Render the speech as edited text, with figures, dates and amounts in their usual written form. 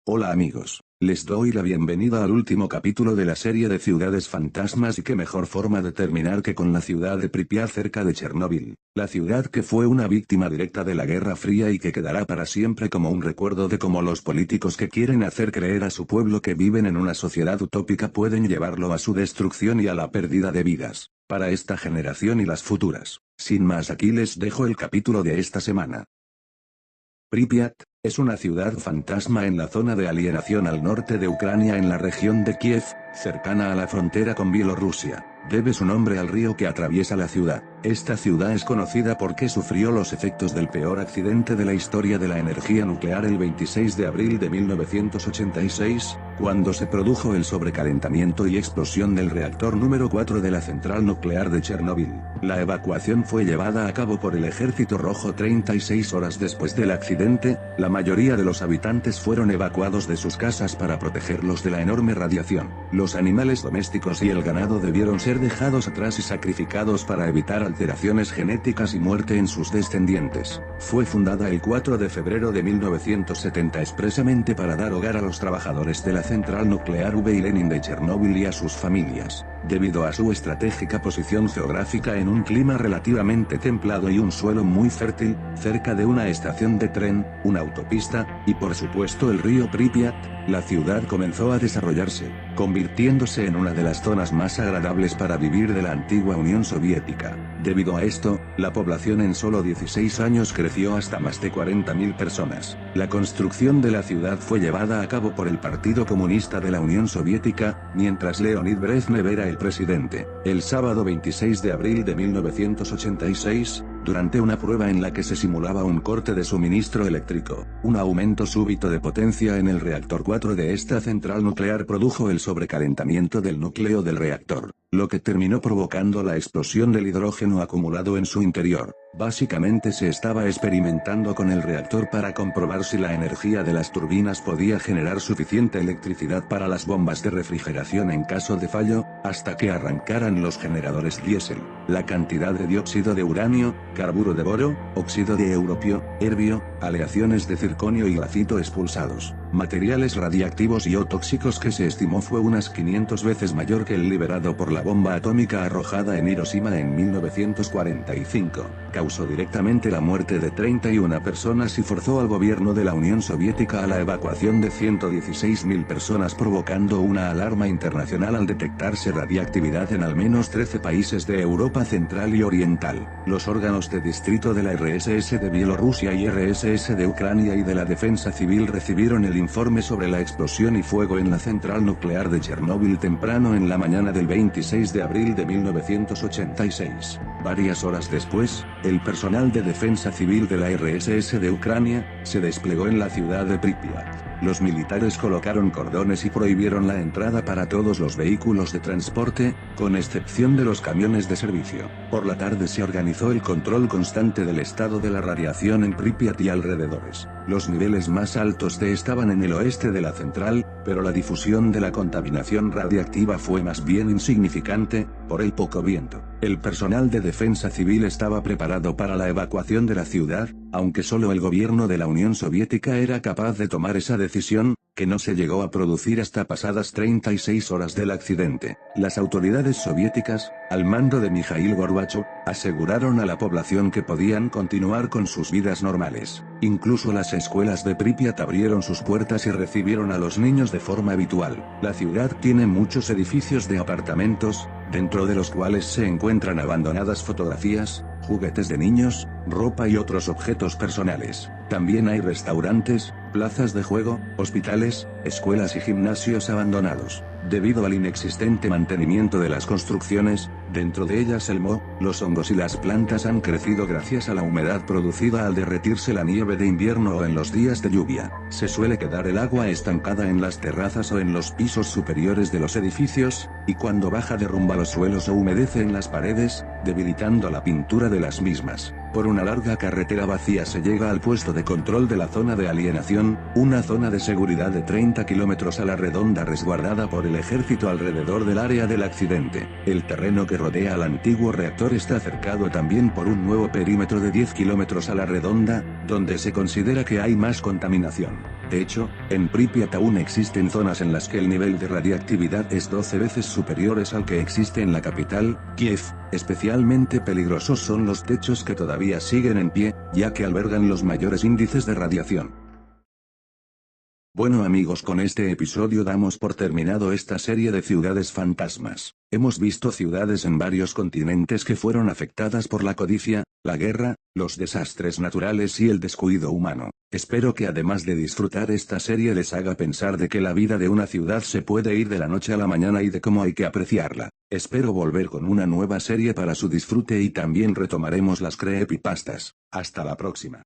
Hola amigos, les doy la bienvenida al último capítulo de la serie de ciudades fantasmas y qué mejor forma de terminar que con la ciudad de Pripyat cerca de Chernóbil, la ciudad que fue una víctima directa de la Guerra Fría y que quedará para siempre como un recuerdo de cómo los políticos que quieren hacer creer a su pueblo que viven en una sociedad utópica pueden llevarlo a su destrucción y a la pérdida de vidas, para esta generación y las futuras. Sin más, aquí les dejo el capítulo de esta semana. Pripyat es una ciudad fantasma en la zona de alienación al norte de Ucrania en la región de Kiev, cercana a la frontera con Bielorrusia. Debe su nombre al río que atraviesa la ciudad. Esta ciudad es conocida porque sufrió los efectos del peor accidente de la historia de la energía nuclear el 26 de abril de 1986, cuando se produjo el sobrecalentamiento y explosión del reactor número 4 de la central nuclear de Chernóbil. La evacuación fue llevada a cabo por el Ejército Rojo 36 horas después del accidente. La mayoría de los habitantes fueron evacuados de sus casas para protegerlos de la enorme radiación. Los animales domésticos y el ganado debieron ser dejados atrás y sacrificados para evitar alteraciones genéticas y muerte en sus descendientes. Fue fundada el 4 de febrero de 1970 expresamente para dar hogar a los trabajadores de la central nuclear V. Lenin de Chernóbil y a sus familias. Debido a su estratégica posición geográfica en un clima relativamente templado y un suelo muy fértil, cerca de una estación de tren, una autopista, y por supuesto el río Pripyat, la ciudad comenzó a desarrollarse, convirtiéndose en una de las zonas más agradables para vivir de la antigua Unión Soviética. Debido a esto, la población en solo 16 años creció hasta más de 40.000 personas. La construcción de la ciudad fue llevada a cabo por el Partido Comunista de la Unión Soviética, mientras Leonid Brezhnev era el presidente. El sábado 26 de abril de 1986, durante una prueba en la que se simulaba un corte de suministro eléctrico, un aumento súbito de potencia en el reactor 4 de esta central nuclear produjo el sobrecalentamiento del núcleo del reactor, lo que terminó provocando la explosión del hidrógeno acumulado en su interior. Básicamente se estaba experimentando con el reactor para comprobar si la energía de las turbinas podía generar suficiente electricidad para las bombas de refrigeración en caso de fallo, hasta que arrancaran los generadores diésel. La cantidad de dióxido de uranio, carburo de boro, óxido de europio, herbio, aleaciones de circonio y grafito expulsados, materiales radiactivos y o tóxicos que se estimó fue unas 500 veces mayor que el liberado por la bomba atómica arrojada en Hiroshima en 1945. Causó directamente la muerte de 31 personas y forzó al gobierno de la Unión Soviética a la evacuación de 116.000 personas, provocando una alarma internacional al detectarse radiactividad en al menos 13 países de Europa Central y Oriental. Los órganos de distrito de la RSS de Bielorrusia y RSS de Ucrania y de la Defensa Civil recibieron el informe sobre la explosión y fuego en la central nuclear de Chernóbil temprano en la mañana del 26 de abril de 1986. Varias horas después, el personal de defensa civil de la RSS de Ucrania se desplegó en la ciudad de Pripyat. Los militares colocaron cordones y prohibieron la entrada para todos los vehículos de transporte, con excepción de los camiones de servicio. Por la tarde se organizó el control constante del estado de la radiación en Pripyat y alrededores. Los niveles más altos estaban en el oeste de la central, pero la difusión de la contaminación radiactiva fue más bien insignificante, por el poco viento. El personal de defensa civil estaba preparado para la evacuación de la ciudad, aunque solo el gobierno de la Unión Soviética era capaz de tomar esa decisión, que no se llegó a producir hasta pasadas 36 horas del accidente. Las autoridades soviéticas, al mando de Mikhail Gorbachov, aseguraron a la población que podían continuar con sus vidas normales. Incluso las escuelas de Pripyat abrieron sus puertas y recibieron a los niños de forma habitual. La ciudad tiene muchos edificios de apartamentos, dentro de los cuales se encuentran abandonadas fotografías, juguetes de niños, ropa y otros objetos personales. También hay restaurantes, plazas de juego, hospitales, escuelas y gimnasios abandonados. Debido al inexistente mantenimiento de las construcciones, dentro de ellas el moho, los hongos y las plantas han crecido gracias a la humedad producida al derretirse la nieve de invierno o en los días de lluvia. Se suele quedar el agua estancada en las terrazas o en los pisos superiores de los edificios, y cuando baja derrumba los suelos o humedece en las paredes, debilitando la pintura de las mismas. Por una larga carretera vacía se llega al puesto de control de la zona de alienación, una zona de seguridad de 30 kilómetros a la redonda resguardada por el ejército alrededor del área del accidente. El terreno que rodea al antiguo reactor está cercado también por un nuevo perímetro de 10 kilómetros a la redonda, donde se considera que hay más contaminación. De hecho, en Pripyat aún existen zonas en las que el nivel de radiactividad es 12 veces superiores al que existe en la capital, Kiev. Especialmente peligrosos son los techos que todavía siguen en pie, ya que albergan los mayores índices de radiación. Bueno amigos, con este episodio damos por terminado esta serie de ciudades fantasmas. Hemos visto ciudades en varios continentes que fueron afectadas por la codicia, la guerra, los desastres naturales y el descuido humano. Espero que además de disfrutar esta serie les haga pensar de que la vida de una ciudad se puede ir de la noche a la mañana y de cómo hay que apreciarla. Espero volver con una nueva serie para su disfrute y también retomaremos las creepypastas. Hasta la próxima.